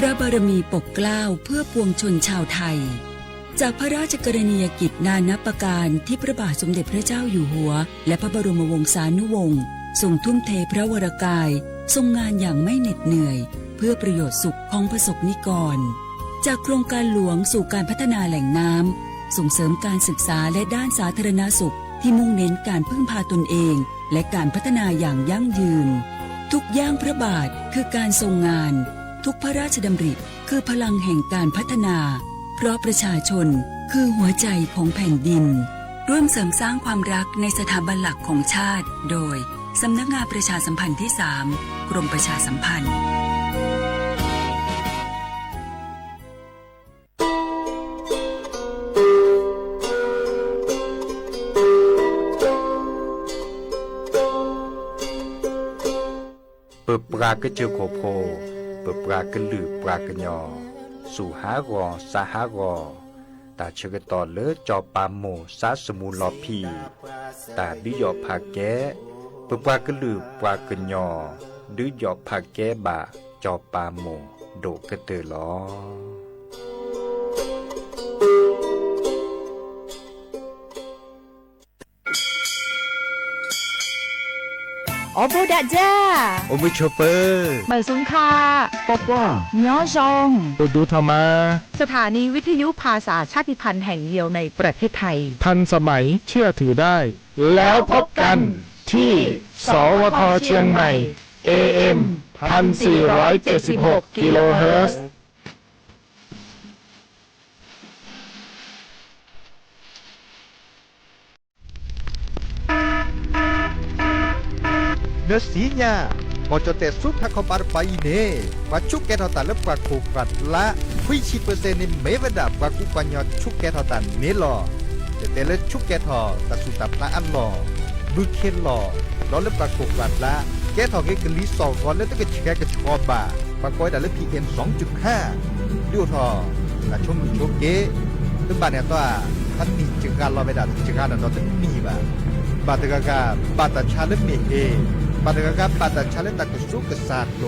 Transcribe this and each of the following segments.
ระบารมีปกเกล้าเพื่อปวงชนชาวไทยจากพระราชกรณียกิจนานับประการที่พระบาทสมเด็จพระเจ้าอยู่หัวและพระบรมวงศานุวงศ์ทรงทุ่มเทพระวรกายทรงงานอย่างไม่เหน็ดเหนื่อยเพื่อประโยชน์สุขของประสบนิกรจากโครงการหลวงสู่การพัฒนาแหล่งน้ำส่งเสริมการศึกษาและด้านสาธารณสุขที่มุ่งเน้นการพึ่งพาตนเองและการพัฒนาอย่างยั่งยืนทุกย่างพระบาทคือการทรงงานทุกพระราชดำริคือพลังแห่งการพัฒนาเพราะประชาชนคือหัวใจของแผ่นดินร่วมเสริมสร้างความรักในสถาบันหลักของชาติโดยสำนักงานประชาสัมพันธ์ที่ 3 กรมประชาสัมพันธ์เปิดปลากระเจียวโคโพเปิดปลากระลือปลากระยอสู่หากอสาหากอตาเชกตอเลจอปามโมสาสมูลอพีตาดิยอผาแกเปิดปลากระลือปลากระยอดือยอผาแกบาจอปามโมโดกระเตอลอโอโบดาจ้าโอมิโชเปอร์เหมยสุนคาปอป้าย้อจงดูธรรมาสถานีวิทยุภาษาชาติพันธุ์แห่งเดียวในประเทศไทยทันสมัยเชื่อถือได้แล้วพบกันที่สวทเชียงใหม่ AM 1476 กิโลเฮิรตซ์Nasinya mocote sup thakopar paine pacuk ke thota lep kwa khukrat la phui chi persen ni mevada kwa ku panyo chuk ke thota ne lo te le chuk ke tho ta su ta pla an lo bu khen lo lo lep kwa khukrat la ke tho ke kli so gon le te ke chike ke chho ba pa koi da le PM 2.5 yu tho la chum chuk ke tu ba ne toท่านนี่จึงการรอไปดัดจึงการนอนตึงมีบ่าบาตกากาบาตชาเลมีเอบาตกากาบาตชาเลตักสุกษาโล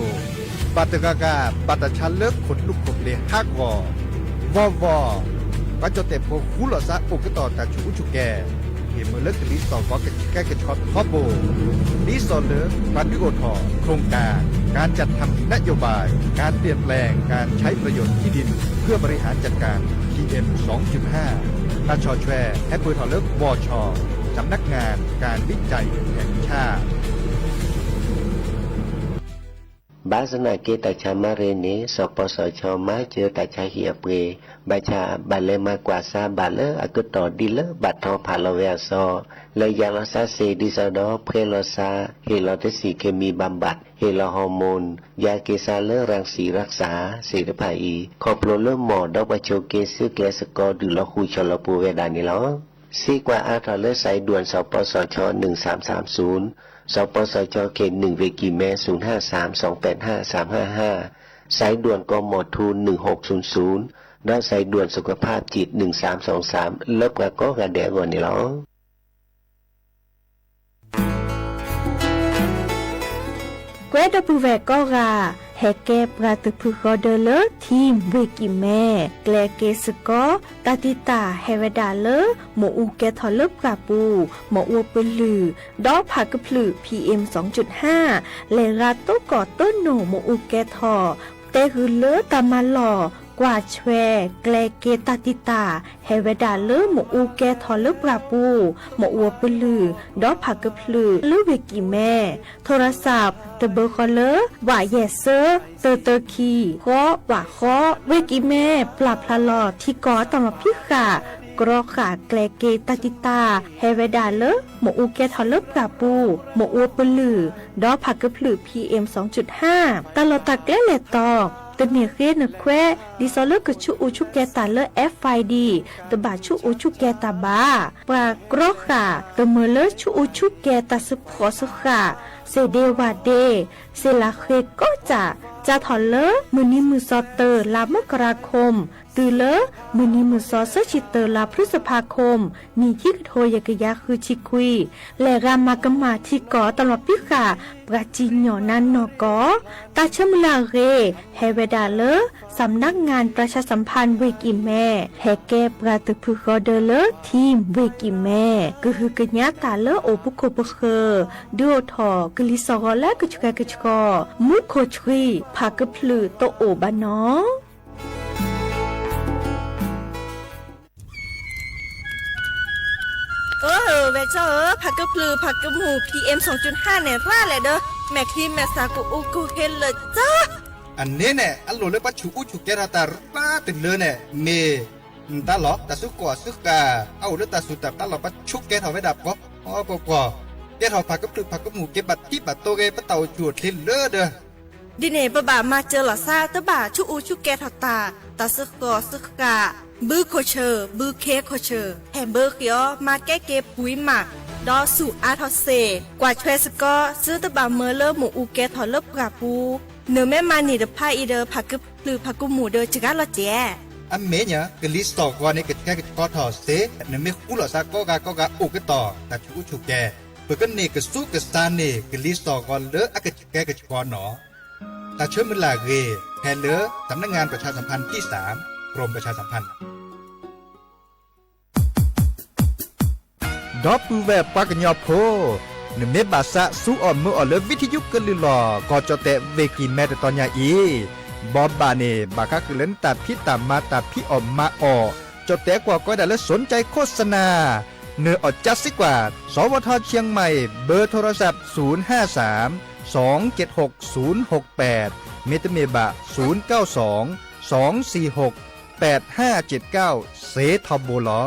บาตกากาบาตชาเลขนลุกขบเลฮักวอวก็จะเตะพวกคู่หล่อซะปุกต่อตาชูชูแกเห็นมือเลิกลิสอก็แกช็อตท็อปโบลิสอเลิกปฏิโอทอโครงการจัดทำนโยบายการเปลี่ยนแปลงการใช้ประโยชน์ที่ดินเพื่อบริหารจัดการ PM 2.5 ราชแชร์แอปเปิลทอเลิกวชสำนักงานการวิจัยแห่งชาติบาสนาเกตชามาเรเนสปสชมาเจอตาชาเหียเปบาชาบาเลมากว่าซาบาเลอกุตอดิเลบัดทอพาลเวซอเลยยาลาซาเซดิซาดอเพลซาเฮลอเทสีเคมีบำบัดเฮลฮอร์โมนยาเกซาเลรังสีรักษาเสรภาอีคอโปรเลหมอดอกบาโชเกซึแกสกอดูลคูชลปูเวดานิลอซีกว่าอาทอเลสายด่วนสปสช1330สปสชเขต1เวกิแม0532855355สายด่วนกมทู1600และสายด่วนสุขภาพจิต1323ลบกับก็กระเดกว่านี่หรอเกรดปูเวก็กาแฮเกปราตพุกอเดเลทีมเวกิแม่แกลเกสกอตาติตาเฮเวดาเลหมออูแกทอลบกาปูหมออัวปลือดอผักพลือ PM 2.5 เลราโตกอต้นโนหมออูแกทอเตหือเลตามาหล่อกว่าแชแกลเกตาติตาเฮเวดาเลหมออูแกทอลบกาปูหมออัวปลือดอผักพลือลือเวกิแม่โทรศัพท์เตเบอร์คอเลว่าเยเซอร์เตอคีขอว่าขอเวกิแม่ปรับพลาลอที่กอตมาพิขากรอขาแกลเกตาติตาเฮเวดาเลหมออูแกทอลบกาปูหมออัวปลือดอผักพลือ PM 2.5 ตลอดตะแกลเลตอตเนียเคนแควดิซอเลกชูอูชุแกตาเล FID ตบาชูอูชุแกตาบาปากรอขาตเมเลชูอูชุแกตาสพอสขาเซเดวาเดเซลาเคก็จะถอนเลมือนี้มือซอเตอร์ลามกราคม ตือเลอมือนี้มือซอเซชิเตอร์ลาพฤษภาคมมีที่กระโทยกะยาคือชิคุยและรามากะมาที่ก่อตลอดปิกาปราจีนหยอนันนอกอตาเชมลาเรเฮเวดาเลอสำนักงานประชาสัมพันธ์เวกิแม่แฮแกปราตึพึกอเดเลอทีมเวกิแม่ก็คือกะญาตาเลอโอปุโคปเคอดูทอกลิซอและกะชกะกะชกอมุโคชรีพากะพลือโตโอบานอเวเจอผักกะปลือผักกะหมู PM 2.5เนี่ยร่าแหละเด้อแม่ครีมแม่สากูอูกูเฮนเลยจ้าอันนี้เนี่ยอันโหลเลยปัจจุอุจุแกราตาป้าติดเลยเนี่ยเมตาหลอกตาสุกอสุกาเอาเลือตาสุดตาหลอกปัจจุแกถอไว้ดับก็อ๋อปอแกถอผักกะปลือผักกะหมูเก็บบัตรที่บัตรโตเกปะเต่าจุดทิ้นเลอเด้อดิเนบะบามาเจอหล่อซาตะบ่าชุอูชุแกทอตาตาซึกกอซึกกาบือโคเชอร์บือเคโคเชอร์แฮมเบอร์เกียวมาแก้เก็บปุ๋ยหมักดอสู่อาทอเซกว่าช่วยสกอซื้อตะบ่าเมอเลอหมูอูแกถอเลิบกราปูเนื้อแม่มานี่เดพาอีเดอผักกะปลือผักกะหมูเดอจิกาละเจอันเมเนี่ยกลิสตอกว่านี่ก็แค่ก็ถอเสเนี่ยไม่คู่หรอกสักก็อุกต่อแต่ชูชูแกเปิดกันนี่ก็สู้กับซานนี่กลิสตอกว่าเลอะอักแกก็ชอหนอตาเชื่อมือลาเกแทนเลอสำนักงานประชาสัมพันธ์ที่3กรมประชาสัมพันธ์ดอปูแวบปากญอโพนเมบาสะสู้อ่อนมืออ่อนเลวิทยุกลือหลอก็จะแตะเวกินแม่ตอนยาอีบอบบาเนบาคาคือเล่นตัดพี่ตามมาตัดพี่อ่อมมาออจะแตะกว่าก็ได้และสนใจโฆษณาเนื้ออดจัดสิกว่าสวทเชียงใหม่เบอร์โทรศัพท์053 276 068เมตเมบะ092 246 8579เซทอมโบลอ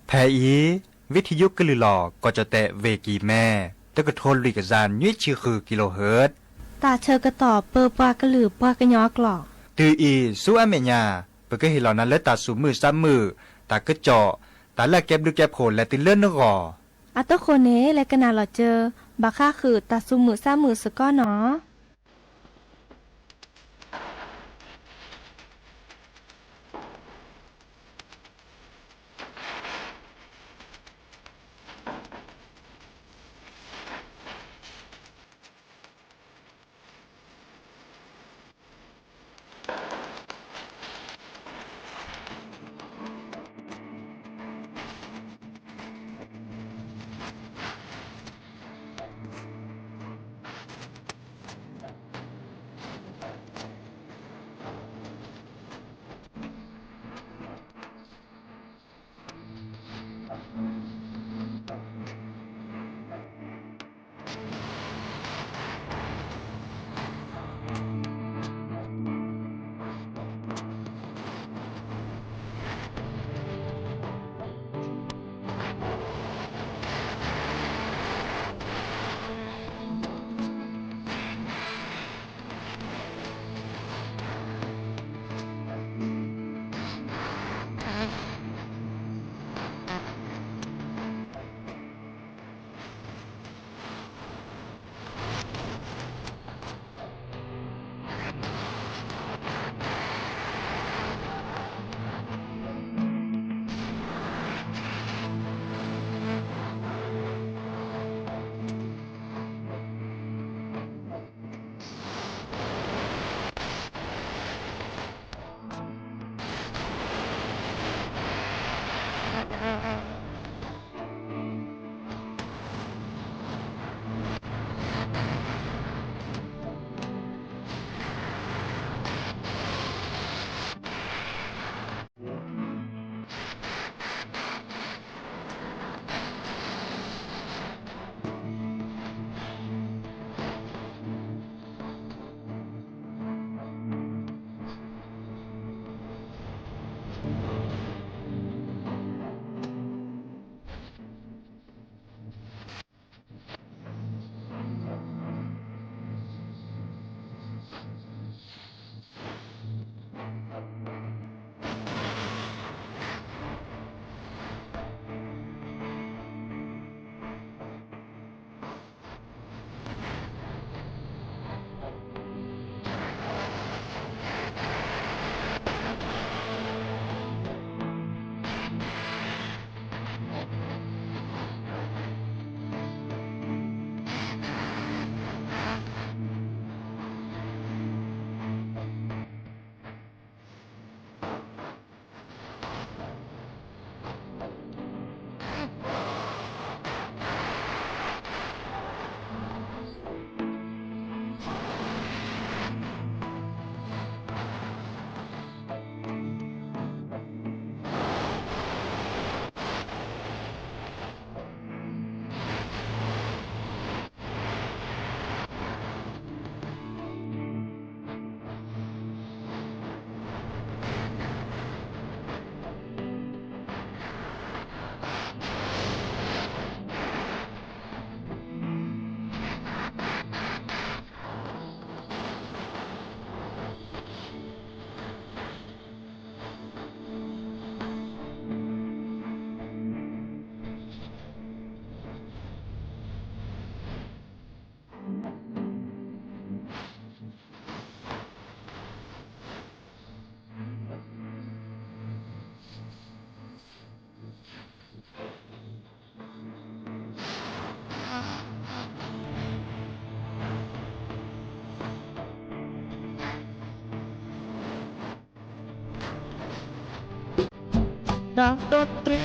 แพอีวิทยุกลือหลอก็จะแตะเวกีแม่ตะกะโทนลุยกะจานยี่ชื่อคือกิโลเฮิรตซ์ตาเชอกระต่อเปอปากระหลือปากระยอกหลอกตืออีสู้อเมญาเปก็เห็นเหล่านั้นและตาสูมือซ้ำมือตากระเจาะตาละแก็บดูแก็บโผล่และติเลื่อนนกออัตโคเนและกะนาหลอเจอบาค่าคือตาซุมือซ้ามือสก้อหนอ นักดนตรี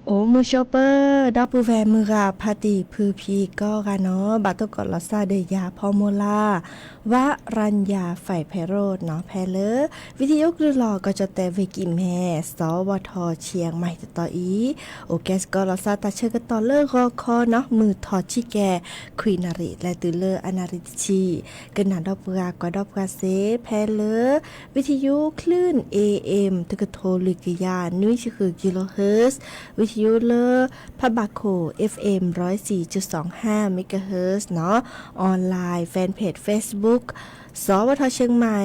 โอ้มูโชเปอร์ดอปูแวมือกาพาติพือพีก็กันเนาะบาตกอลอซาเดยาพอโมลาวะรัญญาไฝ่ไพโรดเนาะแพเลอวิทยุกฤหลอก็จะแต่เวกิแม่สวทเชียงใหม่ต่ออีโอแกสกอลอซาตาเชกต่อเลอรอคอเนาะมือทอชิแกควีนาริและตือเลออนาริชีกึนหนาดอปกาก็ดอปกาเซแพเลอวิทยุคลื่น AM ตกโทลิกยานุ้ยคือกิโลเฮิรตซ์วิทยุเลอพะบาโค FM 104.25 เมกะเฮิรตซ์เนาะออนไลน์แฟนเพจ Facebook สวทเชียงใหม่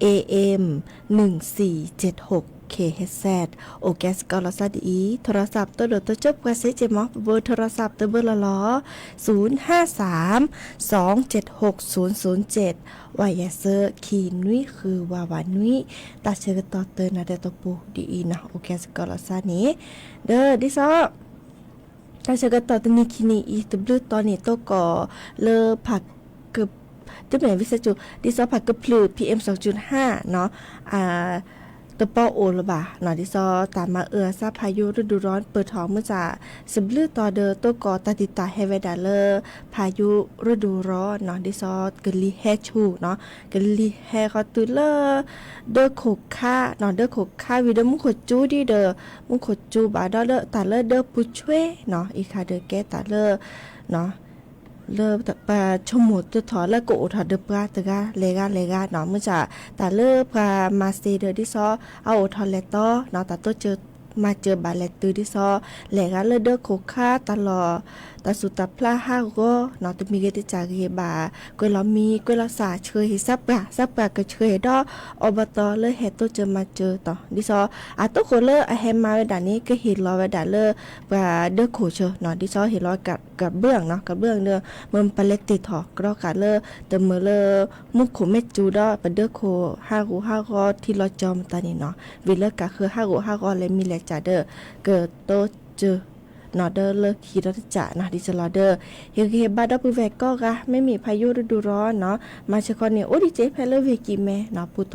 AM 1476 KHZ โอแกสกอลอซาดีโทรศัพท์ตัวโดดตัวจบกว่าเซเจมอเบอร์โทรศัพท์ตัวเบอร์ละล้อ053 276 007วายาเซอร์คีนุยคือวาวานุยตาเชกตอเตอร์นาเดตปูดีนะโอแกสกอลอซานี้เด้อดิซอตาเชกตอตนี้คินีอีตบลูตอนนี้ตัวก่อเลอผักเกือบตัวแม่วิสจุดิซอผักกระพลือ PM 2.5 เนาะตัวป้อโอละบ่าหน่อยที่ซอตามมาซาพายุฤดูร้อนเปิดท้องเมื่อจะสิบลือต่อเดอตัวก่อตาติตาเฮเวดาเลอร์พายุฤดูร้อนเนาะที่ซอกะลีแฮชูเนาะกะลีแฮเขาตุเลอเดอโขกค่าเนาะเดอโขกค่าวิดมุขจูดีเดอมุขจูบาดอเลอตาเลอเดอปุช่วยเนาะอีคาเดอแกตาเลอเนาะเลอปาชมหมดตัวถอแล้วก็อดถอเดปราตะกาเลกาเนาะเมื่อจะแต่เลอปามาสเตเดอที่ซอเอาอดถอเลตอเนาะแต่ตัวเจอ มาเจอบาแลตือที่ซอแหลกะเลเดอโคค่าตลอดตาสุตาพลาห้าก็เนาะตมีเกติจากเฮบากวยเรามีกวยเราสาเชยซับปะก็เชยดออบตเลยเฮตโตเจอมาเจอต่อดิซออาตุโคเลอแฮมมาเวดานี้ก็เห็นรอเวดาเลบาเดอโคเชเนาะดิซอเห็นรอกับเบื้องเนาะกับเบื้องเด้อมันปะเล็กติดถอกกรอกะเลเตมเลมุกโคเมจูดอปะเดอโคห้าก็ที่รอจอมตานี่เนาะวิเลกะคือห้าก็เลยมีแลจ่าเด้อเกิดโตเจอนอเดอร์เลิกขีดรัจะนะดิจลอเดอร์เฮบาดปูแวกก็กะไม่มีพายุฤดูร้อนเนาะมาเชคอนเนี่ยโอดิเจเพลเวกิเมเนาะปุตต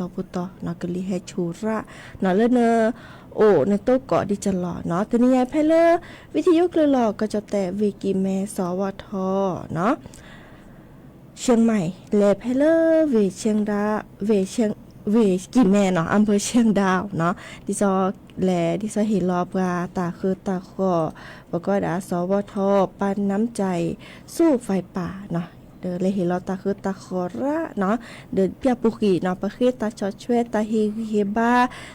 เนาะกลีเฮชูระเนาะเลเนโอ้ในโต๊ะเกาะดิจลอเนาะตัวนี้เพลวิทยุกลือหลอก็จะแต่เวกิเมสวทเนาะเชียงใหม่เลเพลเวเชียงดาเวกิเมเนาะอำเภอเชียงดาวเนาะดิซอแลดิซอเห็นรอบกาตาคือตาคอแล้วก็ดาสวทปันน้ำใจสู้ไฟป่าเนาะเดอเลยเห็นรอตาคือตาคอระเนาะเดอเปียปุกีเนาะประเทศตาชอช่วยตาเฮบา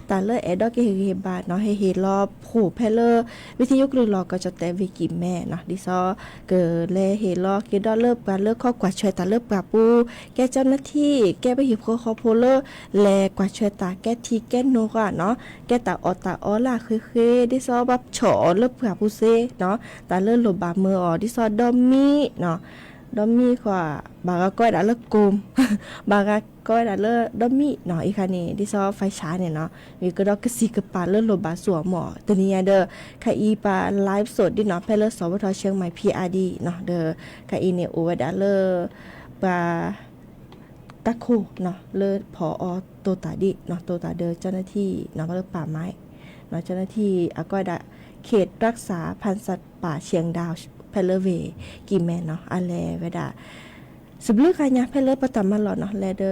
ตาเลแอดอกเฮบาเนาะให้เห็นรอผู้เพลวิทยุกลือรอก็จะแต่วิกิแม่เนาะดิซอเกิดเลเห็นรอเกดอเลิกการเลิกข้อกว่าช่วยตาเลิกปราปูแกเจ้าหน้าที่แกไปหิบคอโพเลแลกว่าช่วยตาแกทีแกโนกะเนาะแกตาออล่าคือดิซอบับฉอเลิกปราปูเซเนาะตาเลิกหลบบามือออดิซอดอมมี่เนาะดอมมี่กว่าบางก็ได้เลิกกลมบางก็ได้เลิกดอมมี่เนาะอีกคันนี้ที่ซอไฟช้าเนี่ยเนาะมีก็ดอกกระสีกระปาเลิกโลบาสัวหมอตัวนี้เด้อค่ะอีปาไลฟ์สดดิเนาะเพลสวทเชียงใหม่ PRD เนาะเด้อค่ะอีเนี่ยโอวดาเลิกปาตะโคเนาะเลิกผอโตตาดิเนาะโตตาเด้อเจ้าหน้าที่เนาะเลิกป่าไม้เนาะเจ้าหน้าที่ก็ได้เขตรักษาพันธุ์สัตว์ป่าเชียงดาวเพลเวกิแมเนาะอะไรเวดาสบลือคายะเพลปะตามาหลอเนาะแลเดอ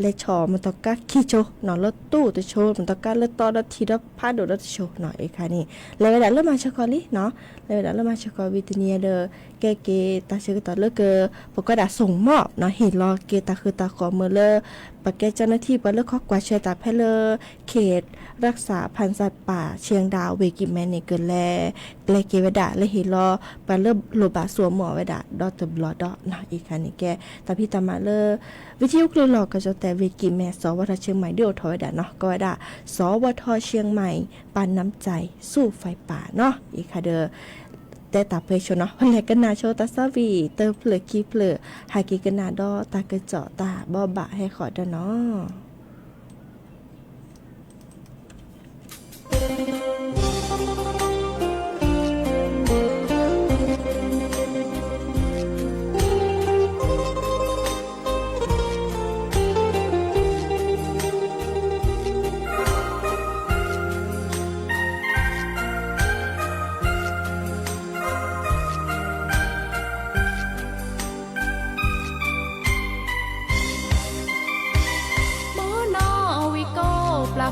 เลชอมันตอกะขี้โชเนาะรถตู้ตะโชมันตอกะเลตอดทีดพาโดดตะโชเนาะเอคานี่แลเวดาเริ่มมาชะกอลิเนาะแลเวดาเริ่มมาชะกอวิตเนียเดอแกตาเชกตอเลเกปกดาส่งมอบเนาะเห็นรอเกตาคือตาขอเมเลปะแกเจ้าหน้าที่ปะเลขอกว่าเชตาเพลเขตรักษาพันธุ์สัตว์ป่าเชียงดาวเวกิแมนี่เกินแลเกเวดาและเห็นรอปะเลโลบาสัวหมอเวดาดอตบลอดอเนาะอีกคันนี่แกตาพี่ตามาเลวิทยุคลือหลอกก็จะแต่เวกิแมสวทเชียงใหม่เดียวถอยดาเนาะก็ว่าดาสวทเชียงใหม่ปันน้ำใจสู้ไฟป่าเนาะอีกค่ะเด้อแต่ตาเพชเนาะวันไหนกันนาโชตาซาวีเติมเปลือกกีเปลือกหากีกันนาดอตากระเจาะตาบ่บะให้ขอดเนาะ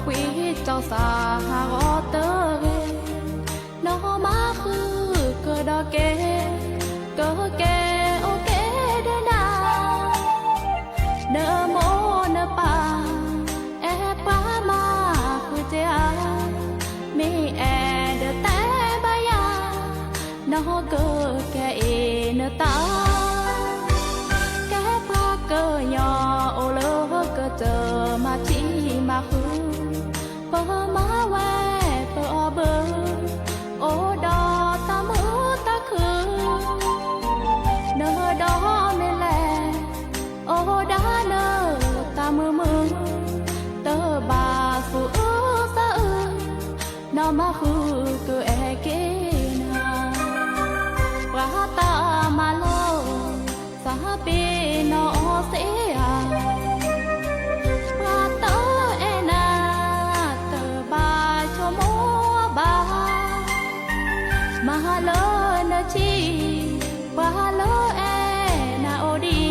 คุยเจ้าสาหากอเตอร์เวนอมาคือเกิดเกโอเกเดนาเนโมเนปาแอปามาคือเจ้ามีแอเดแต่บายานอเกแกเอเนตาแกพาเกยอโอเลเกเจอมาชีมาคือเปอมาแวเปอเบอโอดอตามือตาคือเนอดอเมแลโอดาเนอตามือเตอบาสูสะนอมาคือเกอเกนาปราตามาโลสาปีนอเสียมาเลนชีบาเลเอนาโอดี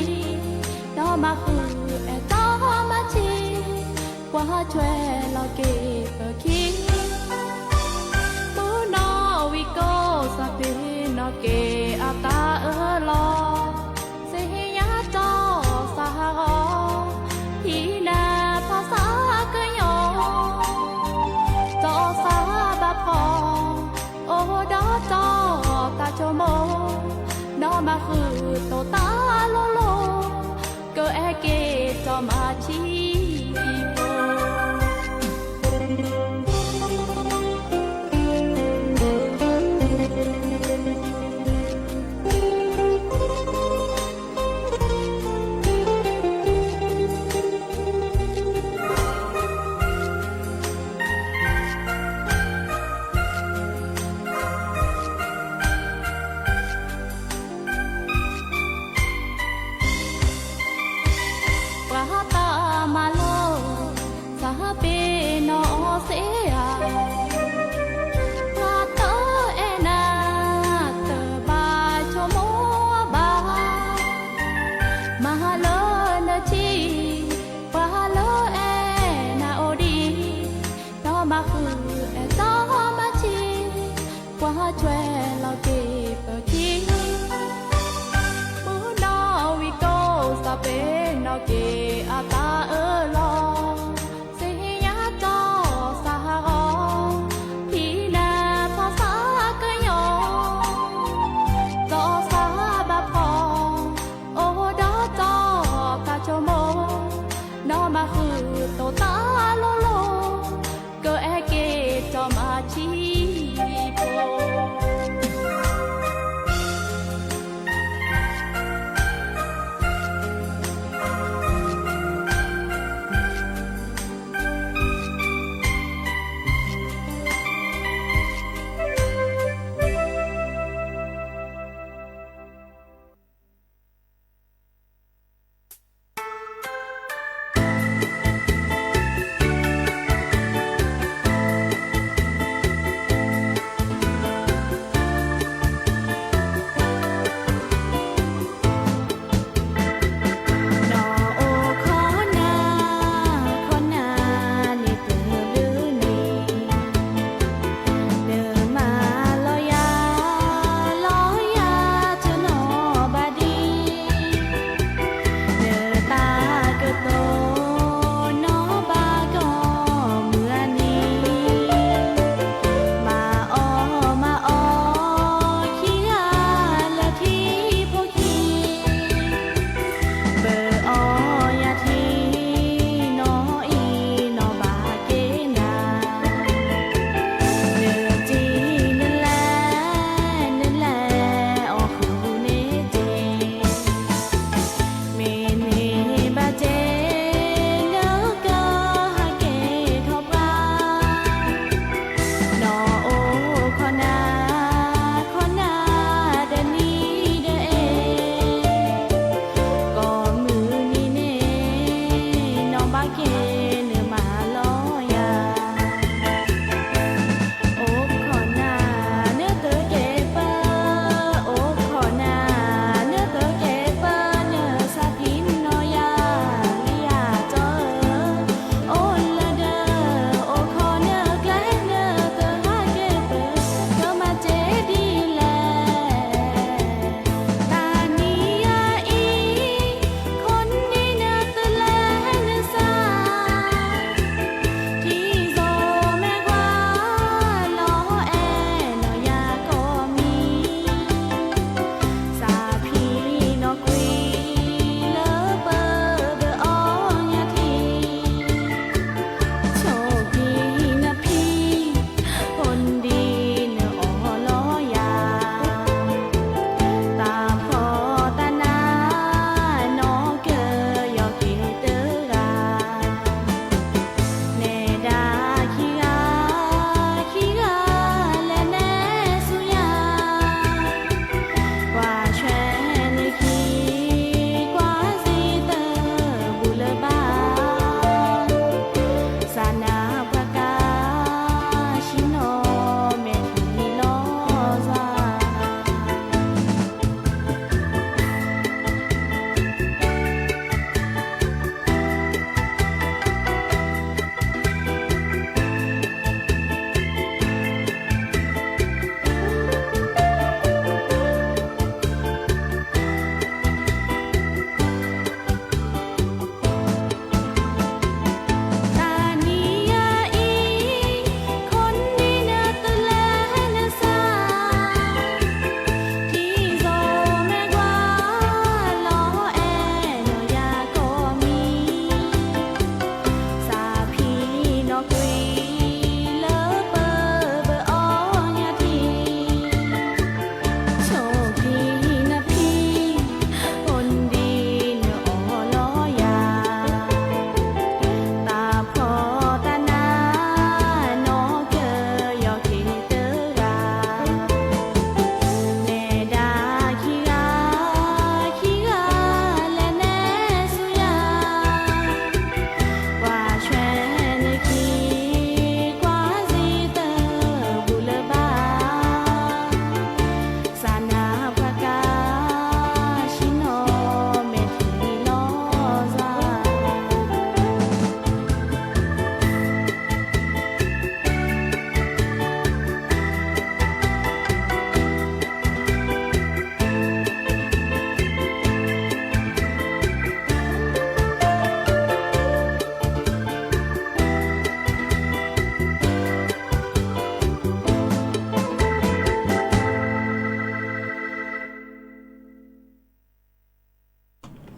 นอมาคือเอตอมาชีกว่าช่วยเราเก็บคิดมูนอวิโกสเปนอเกอาตาลอเสียจอสห โตตาโลโลก็แอเกจอมาชีโป ปราตามาโลสาเปนอเสียปราตาเอนาเตบาชโมบามาโลนชีปาโลเอนาโอดีนอมาคือเอตอมาชีกว่าช่วยเราเก็บจี we go sa pe no ke ata lo se ya to sa ho pi na pha sa ke yo to sa ba pho o do to ka cho mo no ma hu to ta lo lo ko e ke to ma chi po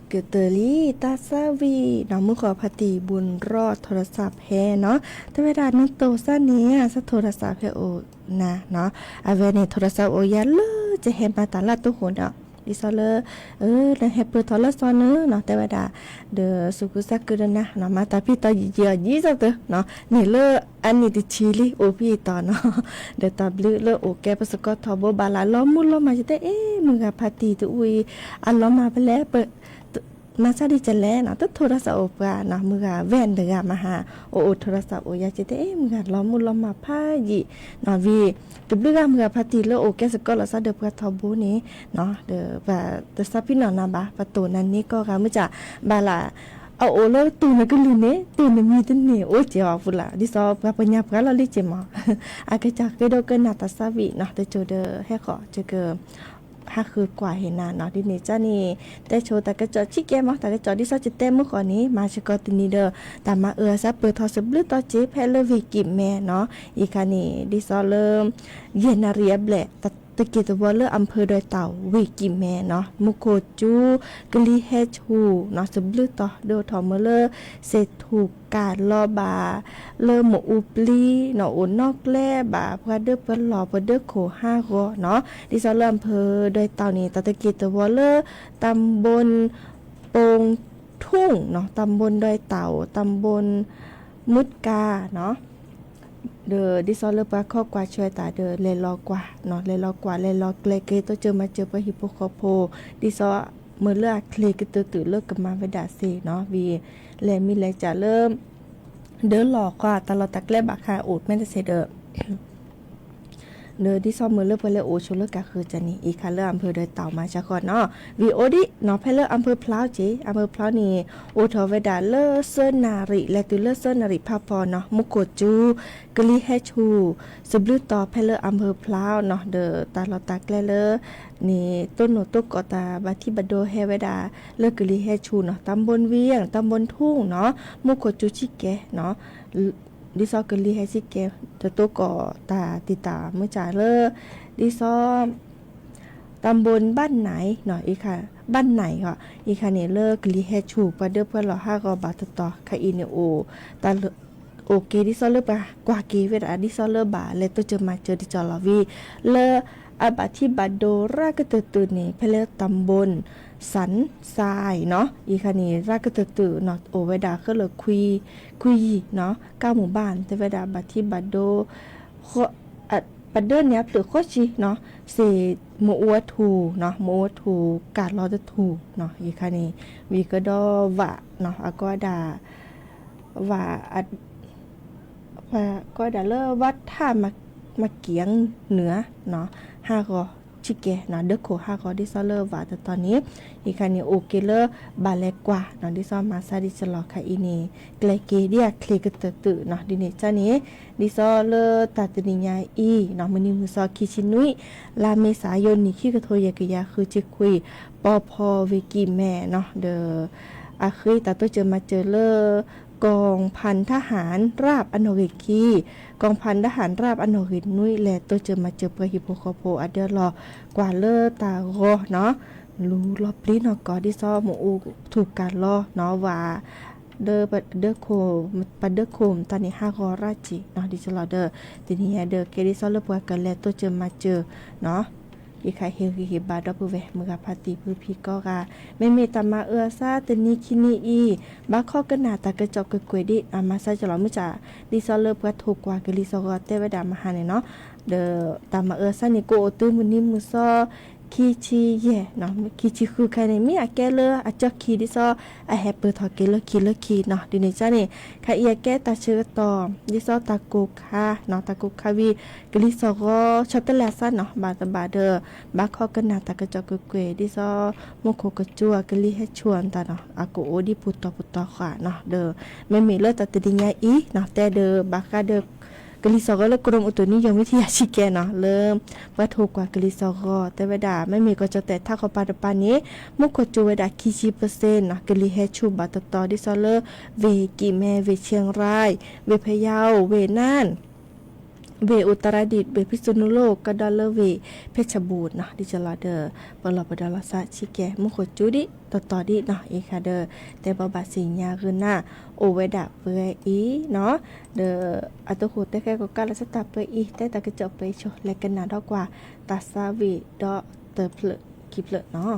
เกเตอรี่ตาซาวีน้องมือขอพติบุญรอดโทรศัพท์แฮเนาะแต่เวลานั้นโตซะเนี้ซะโทรศัพท์แฮโอนะเนาะอาเวเนโทรศัพท์โอยาเลจะเห็นมาตาลาตุโหเนาะดิซอเลแล้วให้เปิดโทรศัพท์เนาะแต่ว่าเดสุกุสักกึนะเนาะมาตาพี่ต่อเยอะยี่สักเตเนาะนี่เลอันนี้ดิชิลีโอพี่ต่อเนาะเดตาบลืเลโอแกปสกอทอบาลาล้อมุลมาจะได้มึงกับพาตีตุอุยอันล้อมาไปแล้วเปิดมาซาดิจะแล้วเนาะตโทรศัพท์โอปราเนาะมึงกับแว่นเดกมาหาโอโทรศัพท์โอยาจะได้มึงกับล้อมุลมาพายีเนาะวีตบลืกับมึงกับพาตีเลโอแกสกอลาซาเดปะทอบนี้เนาะเดว่าตซาพี่เนาะนะบาประตูนั้นนี่ก็กะมึงจะบาลาเอาโอเลตูนก็ลืเนี่ยตูนมีตันเนี่ยโอเจ้าฟุละดิซอปะปัญญาปะละลิเจมาอากะจักเกโดเกนาตาซาวิเนาะแต่โจเดให้ขอจะเกถ้าคือกว่าเห็นเนาะดิเนจ้านี่แต่โชว์แต่กระจอชิแกมแต่กระจอดิซอจิเต้มื้อก่อนนี้มาชกอตินีเดอตามมาซะเปิดทอสบลึต่อเจแพเลวิกิแม่เนาะอีกคันนี้ดิซอเริ่มเยนาเรียบแหละตะกี้ตัวเลออำเภอดอยเต่าวิกิแม่เนาะมุโคจูกลีเฮชูเนาะสบลึต่อโดทอมเลอเศษถูกการลอบาเลอหมอุปลีเนาะอุนอกแล่บาพระเด้อเปิ้นหล่อพระเด้อโข5กเนาะดิซอเลออำเภอดอยเต่านี่ตะกี้ตัวเลอตำบลโปงทุ่งเนาะตำบลดอยเต่าตำบลมุดกาเนาะเดอดิซอเลปะข้อกว่าช่วยตาเดอเลรอกว่าเนาะเลรอกว่าเลรอเกลเกตัวเจอมาเจอปะฮิปโปคอโพดิซอเมื่อเลือกเคลกตื่นเลิกกับมาเวดาเซเนาะวีแลมีแลจะเริ่มเดอหลอกกว่าตลอดตะแกลบักคาโอดแม่นเซเดอเดอที่ซ่อมมือเลือกไปเลยโอชุเลือกก็คือจะนี่อีคาเลอร์อำเภอโดยเต่ามาชะกอนเนาะวีโอดิเนาะเพลเลอร์อำเภอพลาวจีอำเภอพลาวนี่โอทอเวดาเลอร์เซนาริและตุเลอร์เซนาริพาพอเนาะมุโกจูกลีเฮชูสบลูต่อเพลเลอร์อำเภอพลาวเนาะเดอตาลอตาแกลเลอร์นี่ต้นโนตุกอตาบาทิบาโดเฮเวดาเลอกลีเฮชูเนาะตำบลเวียงตำบลทุ่งเนาะมุโกจูชิเกะเนาะดิซอกลีให้สิเกตโตก่อตาติตาเมื่อจ่าเลอดิซอตำบลบ้านไหนเนาะอีค่ะบ้านไหนค่ะอีค่ะเนี่ยเลิกลีให้ชูปะเด้อเพื่อนเรา5กบาทต่อค่ะอีเนี่ยโอตาโอเคดิซอเลอปะกว่าเกเวดาดิซอเลอบาเลตัวเจอมาเจอดิจอลาวีเลออาบาที่บาโดรากะตื่นนี่เพลตำบลสันทรายเนาะอีคันนี้รากะตื่นเนาะโอเวดาก็เลยคุยเนาะ9หมู่บ้านแต่เวดาบัดที่บัดโดปัดเดินเนี้ยตื่นโคชิเนาะเสโมอวทูเนาะโมอวทูการรอจะถูเนาะอีคันนี้วีก็ดอวะเนาะอาก็ดาวะก็ดาเลอวัดท่ามาเกียงเหนือเนาะ5ก็ชิเกะเนาะเด็กโค5ก็ดิซอเลอร์ว่าแต่ตอนนี้อีกคันนี้โอเคเลอร์บาเลกว่าเนาะดิซอมาซาดิจลอค่ะอีนี่เกลเกเดียคลิกตื่นเนาะดิเนจ้านี้ดิซอเลอร์ตัดนิยายอีเนาะมื้อนี้มือซอคิชินุยลาเมษายนนี้ขี้กระโทยกะยาคือจิคุยปอพอวิกิแม่เนาะเดออาคือตาตัวเจอมาเจอเลอกองพันทหารราบอโนเวกีกองพันทหารราบอโนเวนุยแลตัวเจอมาเจอเปฮิโปโคโพอเดรอกว่าเลอตาโกเนาะรู้รอบลีเนาะก็ดิซอหมู่ถูกการลอเนาะว่าเดอโคปะเดอโคมตอนนี้5กอราจิเนาะดิซอเดอทีนี้เดอเกดิซอเลปวกันแลตัวเจอมาเจอเนาะอีกค่ะเฮฮิบาดอปุเวมือกะพาติพืพีก็กะไม่มีตามาซาตนี้คินีอีบาข้อกะนาตากะจอกกะกวยดิอามาซาจลอมุจาดิซอเลปะถูกกว่ากะลิซอกะเตเวดามาหาเนาะเดอตามาซานิโกโอตุมุนิมุซอคีชีเย่เนาะคีชีคือใครเนี่ยมีอาแกเลออาจจะคีดิซออาแฮปเปอร์ทอเกเลคีเนาะดิเนจ้านี่ค่ะอีแกตาเชือตอดิซอตาโกคาเนาะตาโกคาวีกลิซอก็ชอตแลซันเนาะบาตบาเดอบาคอกะนาตากะจอกกวยดิซอโมโคกะจัวกะลิให้ชวนตาเนาะอาโกโอดิปุตตอค่ะเนาะเดอไม่มีเลอตาติดิญาอีเนาะแต่เดอบาคาเดอกลิซอก็เลยกรมอุตุนิยมวิทยาชิเกเนาะเริ่มว่าถูกกว่ากลิซอก็แต่เวลาไม่มีก็จะแต่ถ้าเขาปาดปานี้มุกจูเวดาคีชีเปอร์เซ็นต์เนาะกลิเฮชูบาตตอดิซอเลอร์เวกิแมเวเชียงรายเวพะเยาเวน่าน เวอุตรดิตถ์เวพิษณุโลกก็ดอลเลอร์เวเพชรบูรณ์เนาะดิจลอเดอร์ปลอปดอลซาชิแกมุขจุดิต่อดิเนาะเอคาเดอร์แต่บาบาสิญญาคือหน้าโอเวดาเปอีเนาะเดออัตโหแต่แค่ก็กาลสตาเปอีแต่ตะกะเจาะเปโชและกันนาดอกว่าตาซาวีดอเตอร์เพลคิเพลเนาะ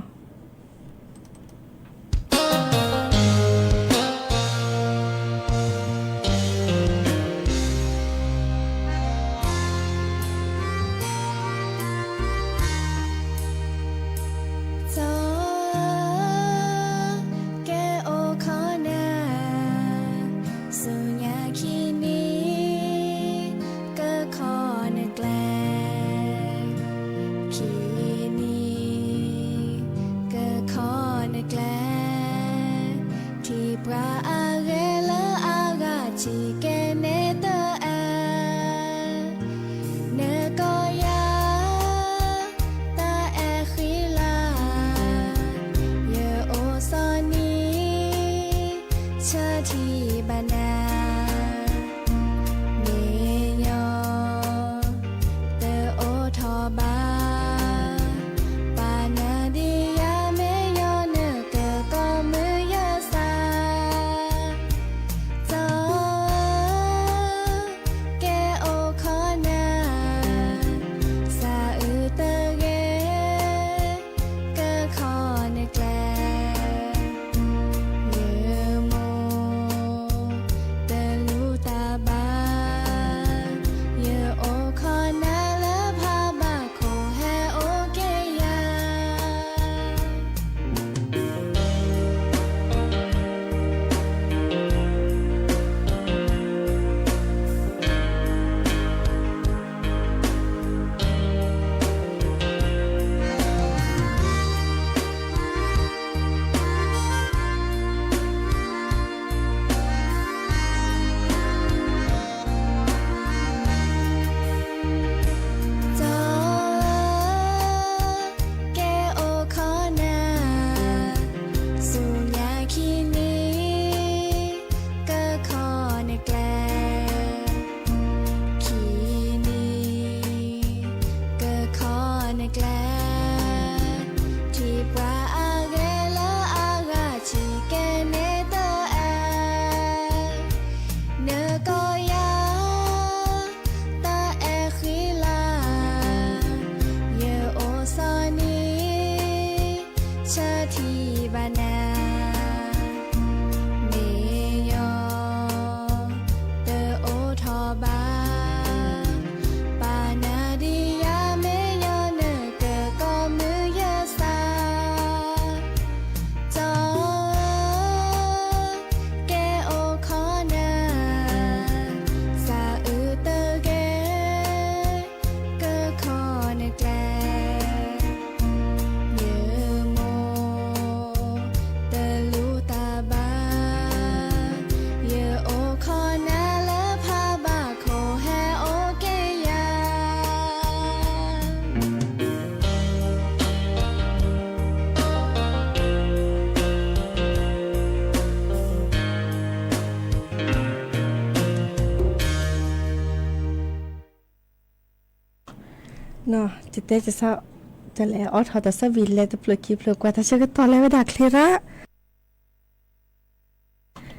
เนาะจิตเตจะซะจะแล้วออทอตะสวินแล้วตะปลุกคิปลุกว่าถ้าเชื่อก็ตอนแล้วดักเคลีระ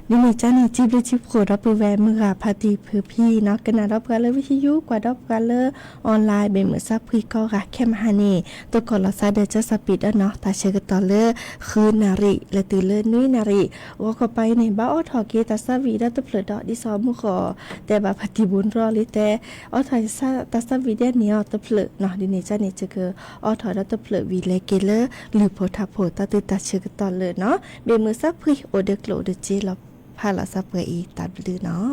นี่มีจ้านี่จีบเลยจีบโคดรับเปแวมือพาตีเพื่อพี่เนาะกันนะรับกันเลยวิทยุกว่ารับกันเลยออนไลน์เป็นเหมือนซับพี่ก็ค่ะแค่มาหานี่ตัวก่อนเราซาเดจะสปีดเนาะแต่เชื่อกันตอนเลยคืนนาริและตื่นเลยนุ้ยนาริว่าก็ไปในบ้าออทอเกตาสวีได้ตัวเปลือกดอกที่ซ้อมมือขอแต่แบบปฏิบุญรอลิแต่ออทอซาตาสวีได้เนี่ยตัวเปลือกเนาะดินี่จ้านี่จะคือออทอได้ตัวเปลือกวีเลเกเลหรือโพธาโพตาตื่นตาเชื่อกันตอนเลยเนาะเป็นมือซับพี่โอเดกโลเดเจเราพาลาซับเปอีตัดบลือเนาะ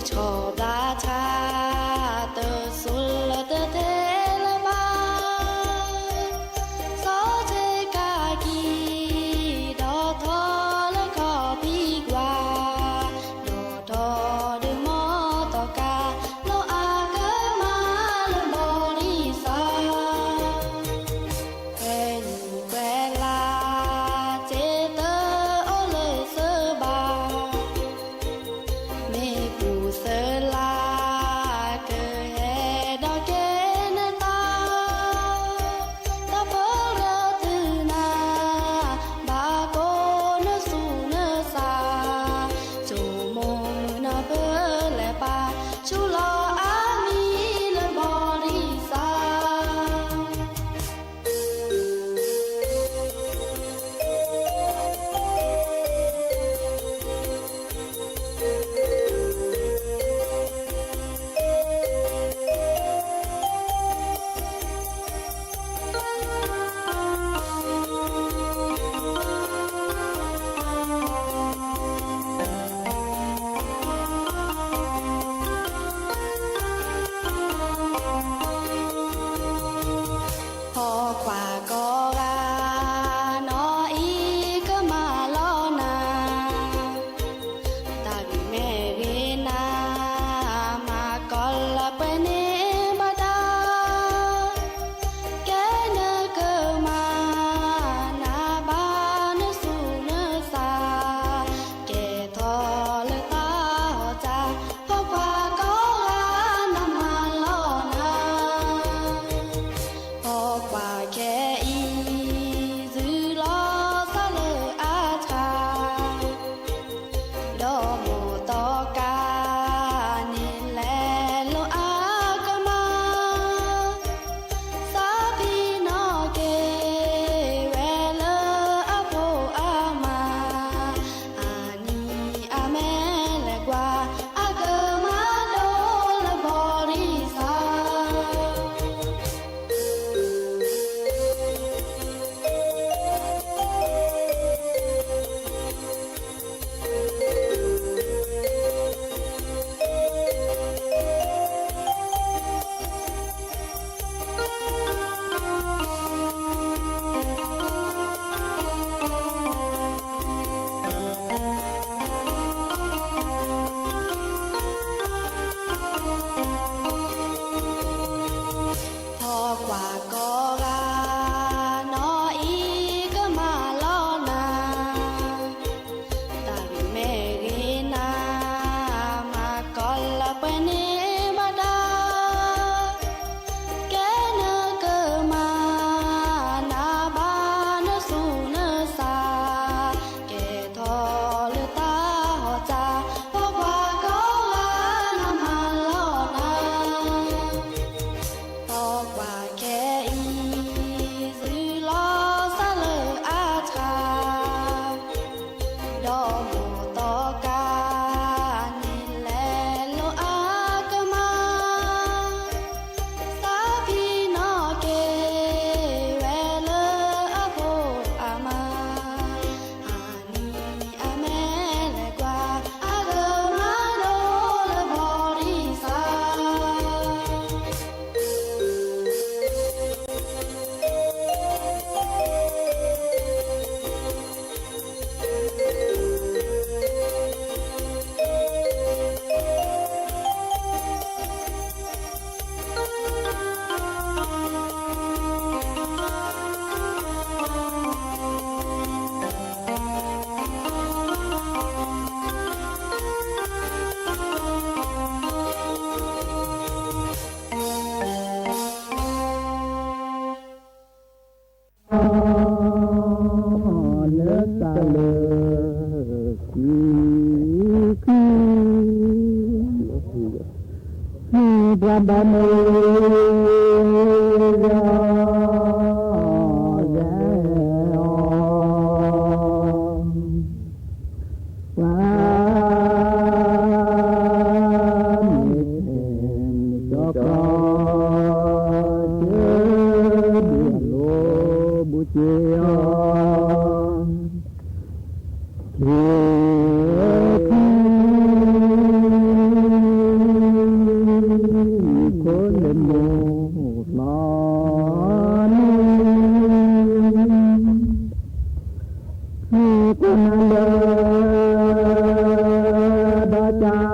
ชอบราชาเตอสุลละเตเทละบาซอเจกากีดอทอละขอพีกว่าดอทอเดมอตอกาโลอากะมาละบอริซาแควแควลาเจเตอโอเลเซบาเมปูเซลาเกเฮดอเกนตาตะโพระตือนาบาโกนสูเนซาจูโมนาเบเลปาชูลออามีละบอริซาพอกว่าก็กานออีก็มาล้อนาตากิแม่เรนามาก่อนละไปเนบาดาแกเนเกมานาบานสูเนซาแกทอละตาหอจาพอกว่าก็กานำมาล้อนาพอกว่าแค่อีจือลอซาเลออาชาดอโมตอกานิแลโลอากะมาซาพีนอเกเวเลออะโพอามาอานีอาแมและกว่าอากะมาโดละบอริซาพอกว่าก็กานออีก็มาล้อนาตาบิแม่เรนามาก่อนละไปเนบาดาแกเนเกมานาบานสูเนซาแกทอละตาหอจาพอกว่าก็กานำมาล้อนา พอกว่าแค่อีจือลอซาเลออาชาดอโมตอกานิแลโลอากะมาซาพีนอเกเวเลออะโพอามาอานีอาแมและกว่าอากะมาโดละบอริซา Hãy subscribe cho kênh Ghiền Mì Gõ để không bỏ lỡ เ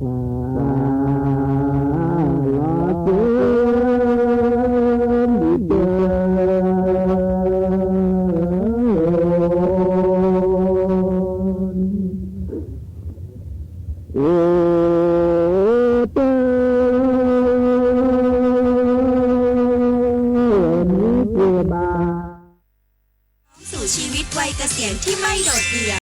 ว สู่ชีวิตวัยเกษียณที่ไม่โดดเดี่ยว